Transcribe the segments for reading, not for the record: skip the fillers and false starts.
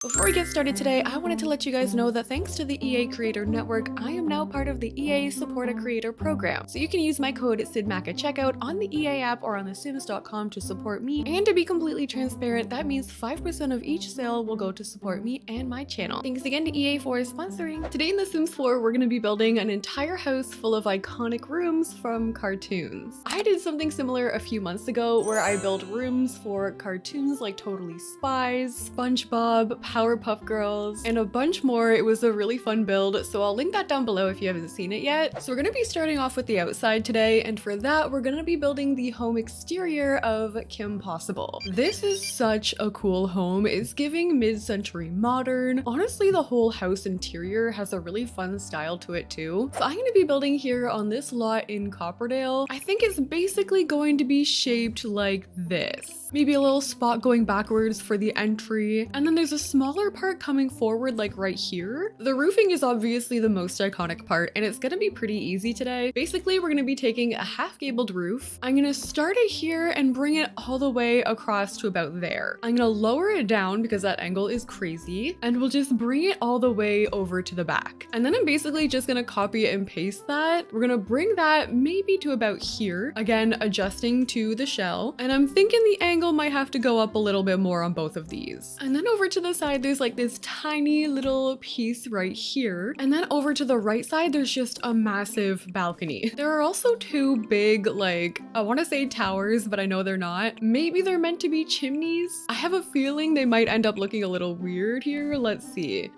Before we get started today, I wanted to let you guys know that thanks to the EA Creator Network, I am now part of the EA Support a Creator program. So you can use my code sydneymacoretta at checkout on the EA app or on thesims.com to support me. And to be completely transparent, that means 5% of each sale will go to support me and my channel. Thanks again to EA for sponsoring. Today in The Sims 4, we're going to be building an entire house full of iconic rooms from cartoons. I did something similar a few months ago where I built rooms for cartoons like Totally Spies, SpongeBob, Powerpuff Girls, and a bunch more. It was a really fun build, so I'll link that down below if you haven't seen it yet. So we're gonna be starting off with the outside today, and for that, we're gonna be building the home exterior of Kim Possible. This is such a cool home. It's giving mid-century modern. Honestly, the whole house interior has a really fun style to it too. So I'm gonna be building here on this lot in Copperdale. I think it's basically going to be shaped like this. Maybe a little spot going backwards for the entry, and then there's a smaller part coming forward like right here. The roofing is obviously the most iconic part, and it's gonna be pretty easy today. Basically, we're gonna be taking a half-gabled roof. I'm gonna start it here and bring it all the way across to about there. I'm gonna lower it down because that angle is crazy, and we'll just bring it all the way over to the back. And then I'm basically just gonna copy and paste that. We're gonna bring that maybe to about here, again adjusting to the shell, and I'm thinking the angle might have to go up a little bit more on both of these. And then over to the side, there's like this tiny little piece right here. And then over to the right side, there's just a massive balcony. There are also two big, like, I want to say towers, but I know they're not. Maybe they're meant to be chimneys. I have a feeling they might end up looking a little weird here. Let's see.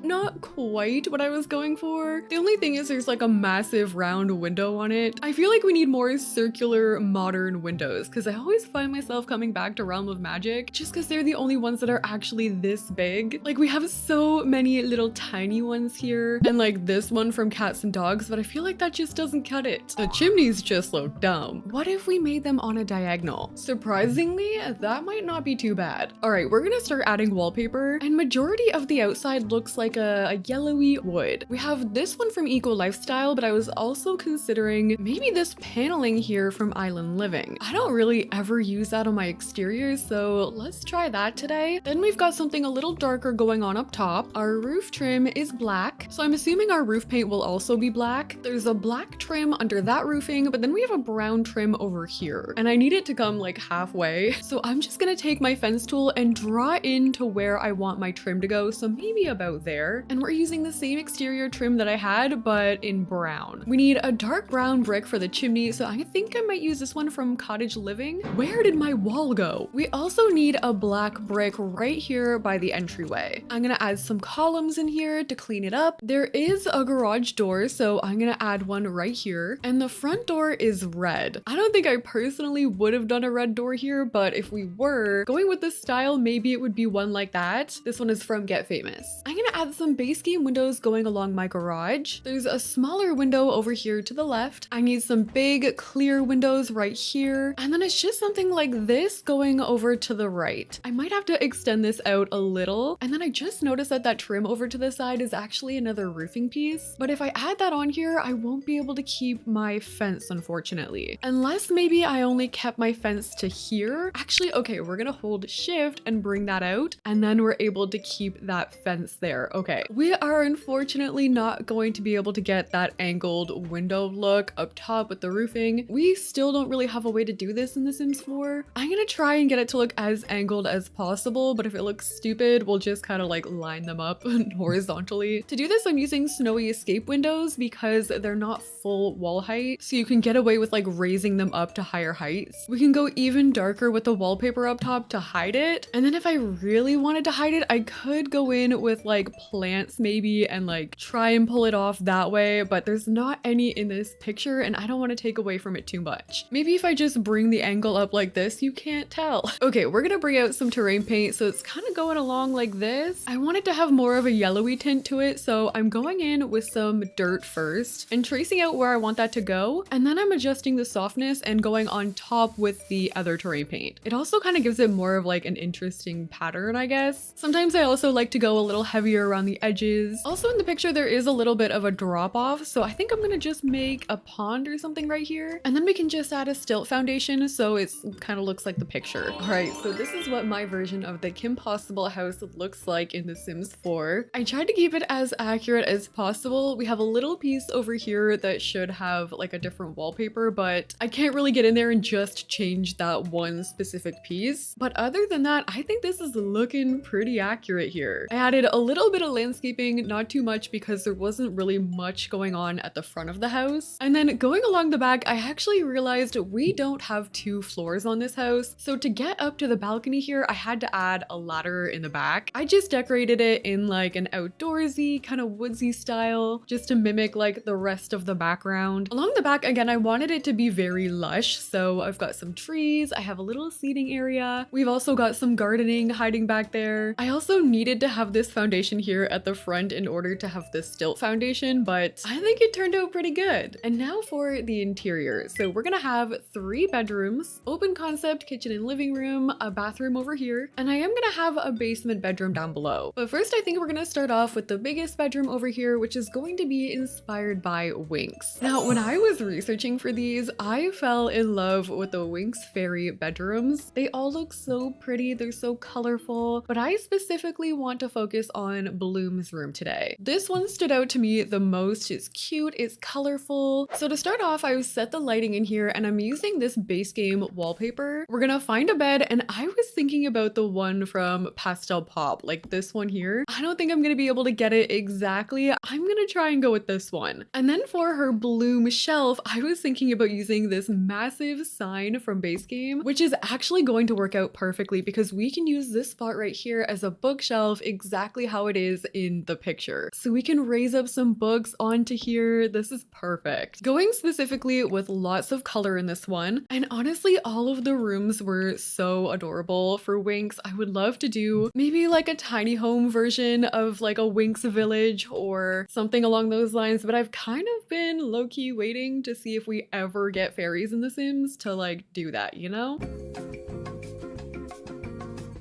Not quite what I was going for. The only thing is there's like a massive round window on it. I feel like we need more circular modern windows because I always find myself coming back to Realm of Magic just because they're the only ones that are actually this big. Like we have so many little tiny ones here and like this one from Cats and Dogs, but I feel like that just doesn't cut it. The chimneys just look dumb. What if we made them on a diagonal? Surprisingly, that might not be too bad. All right, we're gonna start adding wallpaper, and majority of the outside looks like a yellowy wood. We have this one from Eco Lifestyle, but I was also considering maybe this paneling here from Island Living. I don't really ever use that on my exteriors, so let's try that today. Then we've got something a little darker going on up top. Our roof trim is black, so I'm assuming our roof paint will also be black. There's a black trim under that roofing, but then we have a brown trim over here, and I need it to come like halfway. So I'm just gonna take my fence tool and draw into where I want my trim to go, so maybe about there. And we're using the same exterior trim that I had, but in brown. We need a dark brown brick for the chimney, so I think I might use this one from Cottage Living. Where did my wall go? We also need a black brick right here by the entryway. I'm gonna add some columns in here to clean it up. There is a garage door, so I'm gonna add one right here. And the front door is red. I don't think I personally would have done a red door here, but if we were going with this style, maybe it would be one like that. This one is from Get Famous. I'm gonna add some base game windows going along my garage. There's a smaller window over here to the left. I need some big clear windows right here. And then it's just something like this going over to the right. I might have to extend this out a little. And then I just noticed that that trim over to the side is actually another roofing piece. But if I add that on here, I won't be able to keep my fence, unfortunately. Unless maybe I only kept my fence to here. Actually, okay, we're gonna hold shift and bring that out. And then we're able to keep that fence there. Okay, we are unfortunately not going to be able to get that angled window look up top with the roofing. We still don't really have a way to do this in The Sims 4. I'm gonna try and get it to look as angled as possible, but if it looks stupid, we'll just kind of like line them up horizontally. To do this, I'm using snowy escape windows because they're not full wall height, so you can get away with like raising them up to higher heights. We can go even darker with the wallpaper up top to hide it, and then if I really wanted to hide it, I could go in with like plants maybe and like try and pull it off that way, but there's not any in this picture and I don't want to take away from it too much. Maybe if I just bring the angle up like this, you can't tell. Okay, we're gonna bring out some terrain paint, so it's kind of going along like this. I wanted to have more of a yellowy tint to it, so I'm going in with some dirt first and tracing out where I want that to go, and then I'm adjusting the softness and going on top with the other terrain paint. It also kind of gives it more of like an interesting pattern, I guess. Sometimes I also like to go a little heavier around the edges. Also in the picture, there is a little bit of a drop off, so I think I'm gonna just make a pond or something right here, and then we can just add a stilt foundation so it kind of looks like the picture. All right, so this is what my version of the Kim Possible house house looks like in The Sims 4. I tried to keep it as accurate as possible. We have a little piece over here that should have like a different wallpaper, but I can't really get in there and just change that one specific piece. But other than that, I think this is looking pretty accurate here. I added a little bit of landscaping, not too much because there wasn't really much going on at the front of the house. And then going along the back, I actually realized we don't have 2 floors on this house. So to get up to the balcony here, I had to add a ladder in the back. I just decorated it in like an outdoorsy kind of woodsy style just to mimic like the rest of the background. Along the back, again, I wanted it to be very lush. So I've got some trees, I have a little seating area. We've also got some gardening hiding back there. I also needed to have this foundation here at the front in order to have this stilt foundation, but I think it turned out pretty good. And now for the interior. So we're gonna have 3 bedrooms, open concept kitchen and living room, a bathroom over here, and I am gonna have a basement bedroom down below. But first, I think we're gonna start off with the biggest bedroom over here, which is going to be inspired by Winx. Now, when I was researching for these, I fell in love with the Winx fairy bedrooms. They all look so pretty, they're so colorful, but I specifically want to focus on Bloom's room today. This one stood out to me the most. It's cute, it's colorful. So to start off, I set the lighting in here and I'm using this base game wallpaper. We're gonna find a bed, and I was thinking about the one from Pastel Pop, like this one here. I don't think I'm gonna be able to get it exactly. I'm gonna try and go with this one. And then for her Bloom shelf, I was thinking about using this massive sign from base game, which is actually going to work out perfectly because we can use this spot right here as a bookshelf exactly how it is in the picture. So we can raise up some books onto here. This is perfect. Going specifically with lots of color in this one, and honestly, all of the rooms were so adorable for Winx. I would love to do maybe like a tiny home version of like a Winx village or something along those lines, but I've kind of been low-key waiting to see if we ever get fairies in The Sims to like do that, you know?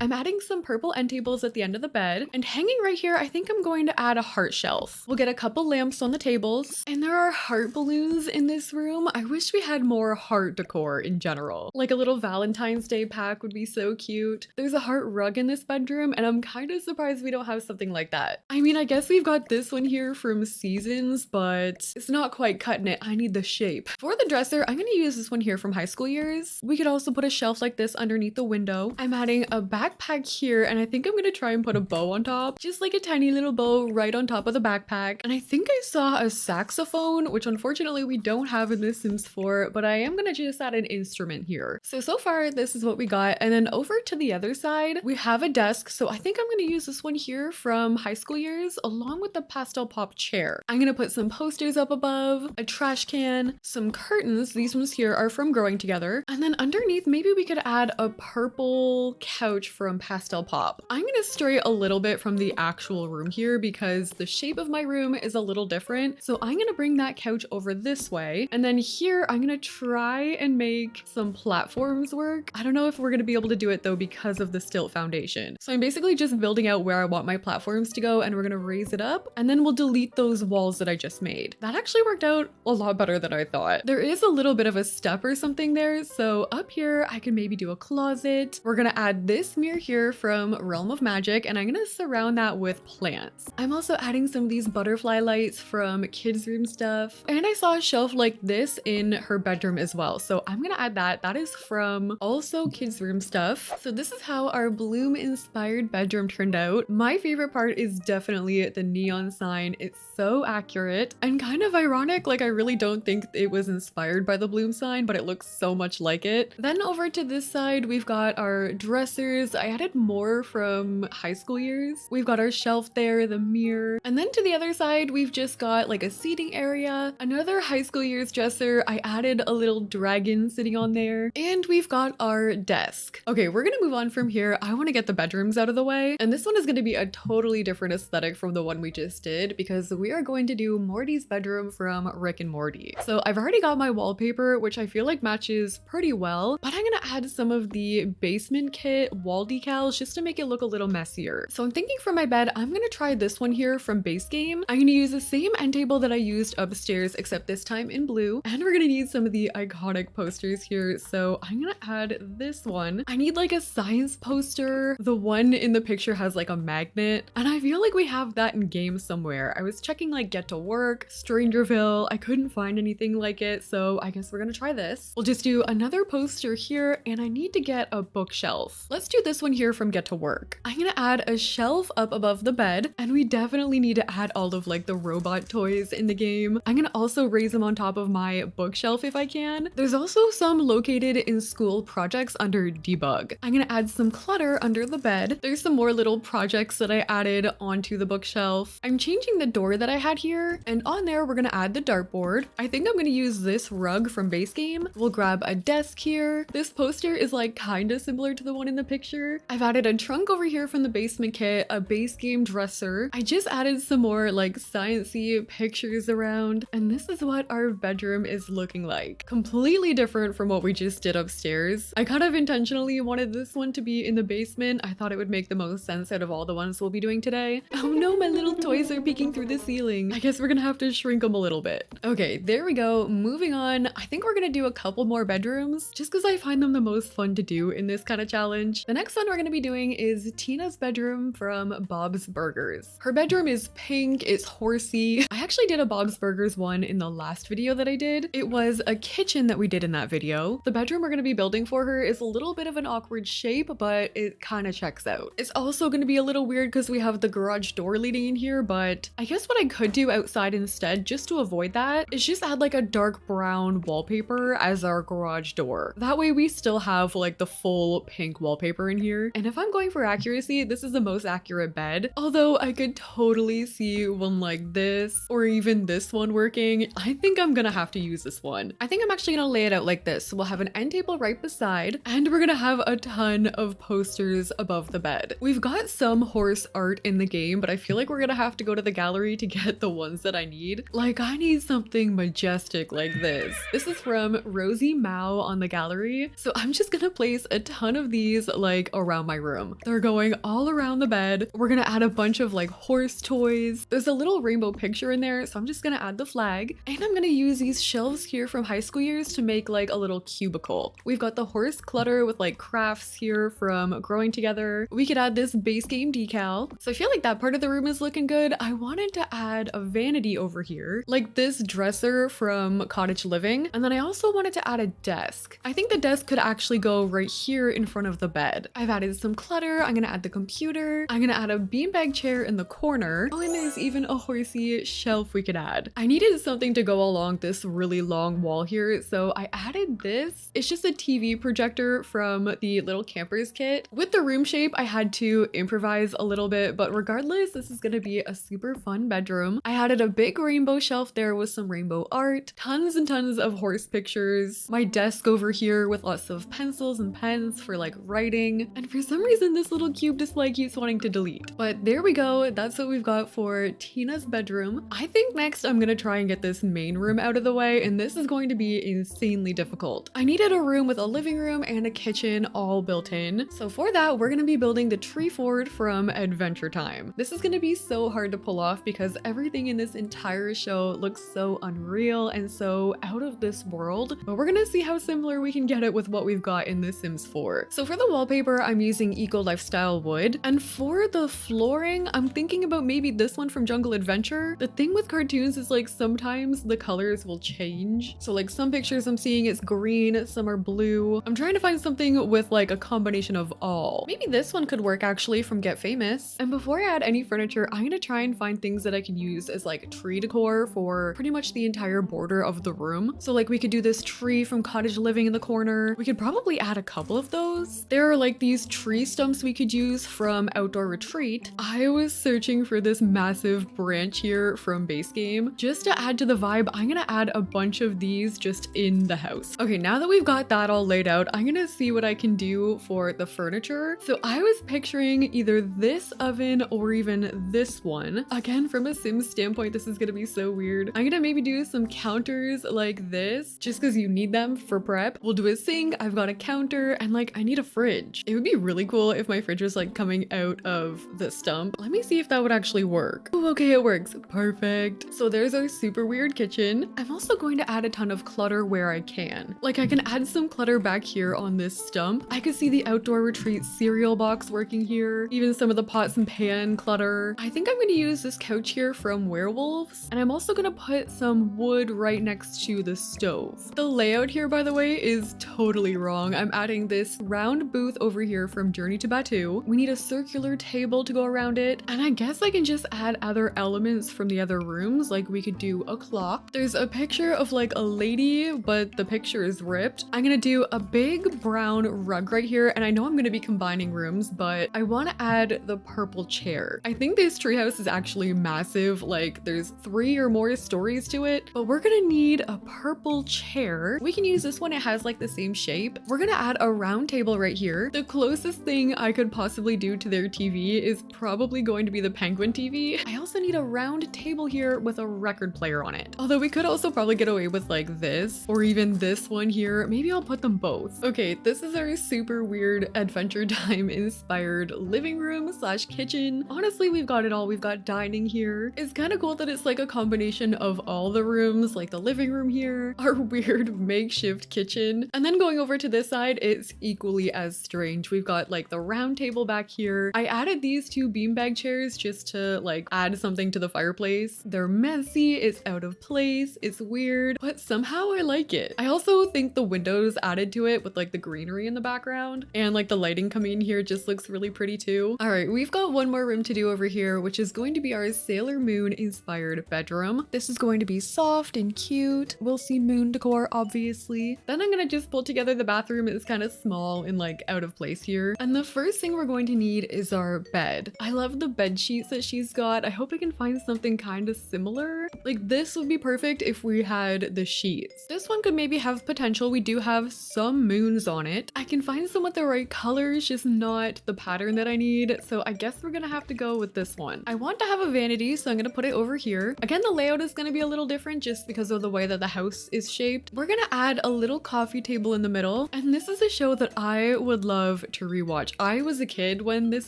I'm adding some purple end tables at the end of the bed, and hanging right here, I think I'm going to add a heart shelf. We'll get a couple lamps on the tables, and there are heart balloons in this room. I wish we had more heart decor in general. Like a little Valentine's Day pack would be so cute. There's a heart rug in this bedroom, and I'm kind of surprised we don't have something like that. I mean, I guess we've got this one here from Seasons, but it's not quite cutting it. I need the shape. For the dresser, I'm gonna use this one here from High School Years. We could also put a shelf like this underneath the window. I'm adding a backpack here, and I think I'm gonna try and put a bow on top, just like a tiny little bow right on top of the backpack. And I think I saw a saxophone, which unfortunately we don't have in this Sims 4, but I am gonna just add an instrument here. So far this is what we got. And then over to the other side, we have a desk. So I think I'm gonna use this one here from High School Years along with the Pastel Pop chair. I'm gonna put some posters up above, a trash can, some curtains. These ones here are from Growing Together. And then underneath, maybe we could add a purple couch from Pastel Pop. I'm gonna stray a little bit from the actual room here because the shape of my room is a little different. So I'm gonna bring that couch over this way. And then here, I'm gonna try and make some platforms work. I don't know if we're gonna be able to do it though because of the stilt foundation. So I'm basically just building out where I want my platforms to go, and we're gonna raise it up, and then we'll delete those walls that I just made. That actually worked out a lot better than I thought. There is a little bit of a step or something there. So up here, I can maybe do a closet. We're gonna add this mirror here from Realm of Magic, and I'm gonna surround that with plants. I'm also adding some of these butterfly lights from kids room stuff, and I saw a shelf like this in her bedroom as well, so I'm gonna add that. That is from also kids room stuff. So this is how our Bloom inspired bedroom turned out. My favorite part is definitely the neon sign. It's so accurate and kind of ironic. Like, I really don't think it was inspired by the Bloom sign, but it looks so much like it. Then over to this side, we've got our dressers. I added more from High School Years. We've got our shelf there, the mirror, and then to the other side, we've just got like a seating area, another High School Years dresser. I added a little dragon sitting on there, and we've got our desk. Okay, we're gonna move on from here. I want to get the bedrooms out of the way, and this one is going to be a totally different aesthetic from the one we just did because we are going to do Morty's bedroom from Rick and Morty. So I've already got my wallpaper, which I feel like matches pretty well, but I'm gonna add some of the basement kit wall decals just to make it look a little messier. So I'm thinking for my bed, I'm gonna try this one here from base game. I'm gonna use the same end table that I used upstairs, except this time in blue. And we're gonna need some of the iconic posters here. So I'm gonna add this one. I need like a science poster. The one in the picture has like a magnet, and I feel like we have that in game somewhere. I was checking like Get to Work, Strangerville. I couldn't find anything like it, so I guess we're gonna try this. We'll just do another poster here, and I need to get a bookshelf. Let's do this one here from Get to Work. I'm gonna add a shelf up above the bed, and we definitely need to add all of like the robot toys in the game. I'm gonna also raise them on top of my bookshelf if I can. There's also some located in school projects under debug. I'm gonna add some clutter under the bed. There's some more little projects that I added onto the bookshelf. I'm changing the door that I had here, and on there we're gonna add the dartboard. I think I'm gonna use this rug from base game. We'll grab a desk here. This poster is like kind of similar to the one in the picture. I've added a trunk over here from the basement kit, a base game dresser. I just added some more like sciencey pictures around, and this is what our bedroom is looking like. Completely different from what we just did upstairs. I kind of intentionally wanted this one to be in the basement. I thought it would make the most sense out of all the ones we'll be doing today. Oh no, my little toys are peeking through the ceiling. I guess we're gonna have to shrink them a little bit. Okay, there we go. Moving on. I think we're gonna do a couple more bedrooms just because I find them the most fun to do in this kind of challenge. The next one we're gonna be doing is Tina's bedroom from Bob's Burgers. Her bedroom is pink, it's horsey. I actually did a Bob's Burgers one in the last video that I did. It was a kitchen that we did in that video. The bedroom we're gonna be building for her is a little bit of an awkward shape, but it kind of checks out. It's also gonna be a little weird because we have the garage door leading in here, but I guess what I could do outside instead, just to avoid that, is just add like a dark brown wallpaper as our garage door. That way we still have like the full pink wallpaper in here. And if I'm going for accuracy, this is the most accurate bed. Although I could totally see one like this or even this one working. I think I'm gonna have to use this one. I think I'm actually gonna lay it out like this. So we'll have an end table right beside, and we're gonna have a ton of posters above the bed. We've got some horse art in the game, but I feel like we're gonna have to go to the gallery to get the ones that I need. Like I need something majestic like this. This is from Rosie Mao on the gallery. So I'm just gonna place a ton of these like around my room. They're going all around the bed. We're gonna add a bunch of like horse toys. There's a little rainbow picture in there, so I'm just gonna add the flag. And I'm gonna use these shelves here from high school years to make like a little cubicle. We've got the horse clutter with like crafts here from Growing Together. We could add this base game decal. So I feel like that part of the room is looking good. I wanted to add a vanity over here, like this dresser from Cottage Living. And then I also wanted to add a desk. I think the desk could actually go right here in front of the bed. I've added some clutter. I'm gonna add the computer. I'm gonna add a beanbag chair in the corner. Oh, and there's even a horsey shelf we could add. I needed something to go along this really long wall here, so I added this. It's just a TV projector from the Little Campers kit. With the room shape, I had to improvise a little bit, but regardless, this is gonna be a super fun bedroom. I added a big rainbow shelf there with some rainbow art, tons and tons of horse pictures, my desk over here with lots of pencils and pens for like writing, and for some reason this little cube display keeps wanting to delete. But there we go, that's what we've got for Tina's bedroom. I think next I'm gonna try and get this main room out of the way, and this is going to be insanely difficult. I needed a room with a living room and a kitchen all built in, so for that we're gonna be building the tree fort from Adventure Time. This is gonna be so hard to pull off because everything in this entire show looks so unreal and so out of this world, but we're gonna see how similar we can get it with what we've got in The Sims 4. So for the wallpaper, I'm using Eco Lifestyle wood, and for the flooring, I'm thinking about maybe this one from Jungle Adventure. The thing with cartoons is like sometimes the colors will change. So like some pictures I'm seeing it's green, some are blue. I'm trying to find something with like a combination of all. Maybe this one could work actually from Get Famous. And before I add any furniture, I'm gonna try and find things that I can use as like tree decor for pretty much the entire border of the room. So like we could do this tree from Cottage Living in the corner. We could probably add a couple of those. There are like these tree stumps we could use from Outdoor Retreat. I was searching for this massive branch here from base game. Just to add to the vibe, I'm gonna add a bunch of these just in the house. Okay, now that we've got that all laid out, I'm gonna see what I can do for the furniture. So I was picturing either this oven or even this one. Again, from a Sims standpoint, this is gonna be so weird. I'm gonna maybe do some counters like this, just because you need them for prep. We'll do a sink, I've got a counter, and like I need a fridge. It would be really cool if my fridge was like coming out of the stump. Let me see if that would actually work. Oh, okay, it works. Perfect. So there's our super weird kitchen. I'm also going to add a ton of clutter where I can. Like I can add some clutter back here on this stump. I could see the outdoor retreat cereal box working here. Even some of the pots and pan clutter. I think I'm going to use this couch here from Werewolves. And I'm also going to put some wood right next to the stove. The layout here, by the way, is totally wrong. I'm adding this round booth over here from Journey to Batu. We need a circular table to go around it. And I guess I can just add other elements from the other rooms. Like we could do a clock. There's a picture of like a lady, but the picture is ripped. I'm gonna do a big brown rug right here. And I know I'm gonna be combining rooms, but I want to add the purple chair. I think this treehouse is actually massive. Like there's 3 or more stories to it, but we're gonna need a purple chair. We can use this one. It has like the same shape. We're gonna add a round table right here. The closest thing I could possibly do to their TV is probably going to be the Penguin TV. I also need a round table here with a record player on it. Although we could also probably get away with like this or even this one here. Maybe I'll put them both. Okay, this is our super weird Adventure Time inspired living room slash kitchen. Honestly, we've got it all. We've got dining here. It's kind of cool that it's like a combination of all the rooms, like the living room here, our weird makeshift kitchen, and then going over to this side, it's equally as strange. We've got like the round table back here. I added these 2 beanbag chairs just to like add something to the fireplace. They're messy, it's out of place, it's weird, but somehow I like it. I also think the windows added to it with like the greenery in the background and like the lighting coming in here just looks really pretty too. All right, we've got one more room to do over here, which is going to be our Sailor Moon inspired bedroom. This is going to be soft and cute. We'll see moon decor, obviously. Then I'm gonna just pull together the bathroom. It's kind of small and like out of place here. And the first thing we're going to need is our bed. I love the bed sheets that she's got. I hope I can find something kind of similar. Like this would be perfect if we had the sheets. This one could maybe have potential. We do have some moons on it. I can find some with the right colors, just not the pattern that I need. So I guess we're gonna have to go with this one. I want to have a vanity, so I'm gonna put it over here. Again, the layout is gonna be a little different just because of the way that the house is shaped. We're gonna add a little coffee table in the middle. And this is a show that I would love to rewatch. I was a kid when this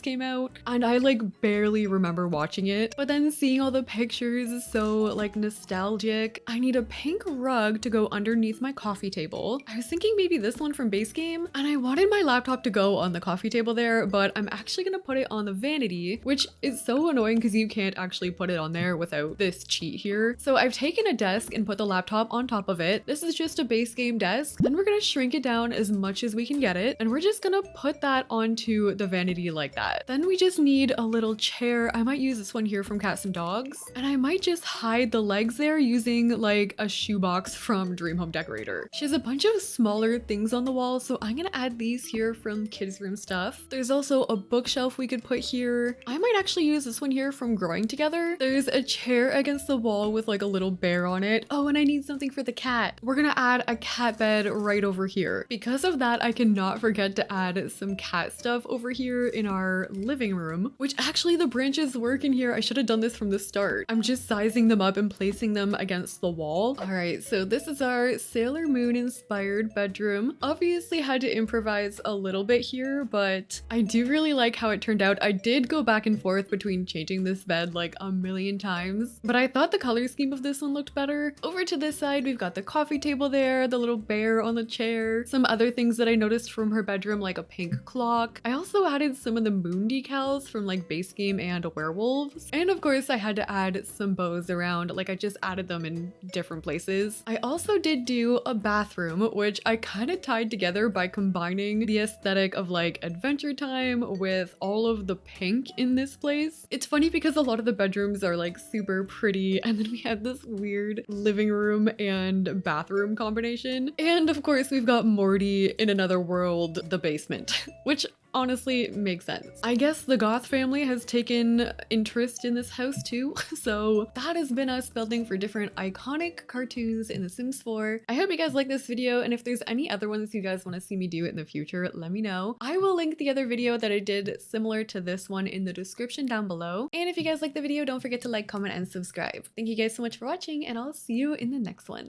came out and I like barely remember watching it, but then seeing all the pictures is so like nostalgic. I need a pink rug to go underneath my coffee table. I was thinking maybe this one from Base Game, and I wanted my laptop to go on the coffee table there, but I'm actually gonna put it on the vanity, which is so annoying because you can't actually put it on there without this cheat here. So I've taken a desk and put the laptop on top of it. This is just a Base Game desk. Then we're gonna shrink it down as much as we can get it, and we're just gonna put that onto the vanity like that. Then we just need a little chair. I might use this one here from Cats and Dogs, and I might just hide the legs there using like a shoebox from Dream Home Decorator. She has a bunch of smaller things on the wall, so I'm gonna add these here from Kids Room Stuff. There's also a bookshelf we could put here. I might actually use this one here from Growing Together. There's a chair against the wall with like a little bear on it. Oh, and I need something for the cat. We're gonna add a cat bed right over here. Because of that, I cannot forget to add some cat stuff over here in our living room, which actually the branches work in here. I should have done this from the start. I'm just sizing them up and placing them against the wall. All right, so this is our Sailor Moon inspired bedroom. Obviously had to improvise a little bit here, but I do really like how it turned out. I did go back and forth between changing this bed like a million times, but I thought the color scheme of this one looked better. Over to this side, we've got the coffee table there, the little bear on the chair, some other things that I noticed from her bedroom, like a pink clock. I also added some of the moon decals from like Base Game and Werewolves. And of course, I had to add some bows around, like I just added them in different places. I also did do a bathroom, which I kind of tied together by combining the aesthetic of like Adventure Time with all of the pink in this place. It's funny because a lot of the bedrooms are like super pretty, and then we have this weird living room and bathroom combination. And of course, we've got Morty in another world, the basement, which honestly makes sense. I guess the Goth family has taken interest in this house too. So that has been us building for different iconic cartoons in The Sims 4. I hope you guys like this video, and if there's any other ones you guys want to see me do in the future, let me know. I will link the other video that I did similar to this one in the description down below. And if you guys like the video, don't forget to like, comment, and subscribe. Thank you guys so much for watching, and I'll see you in the next one.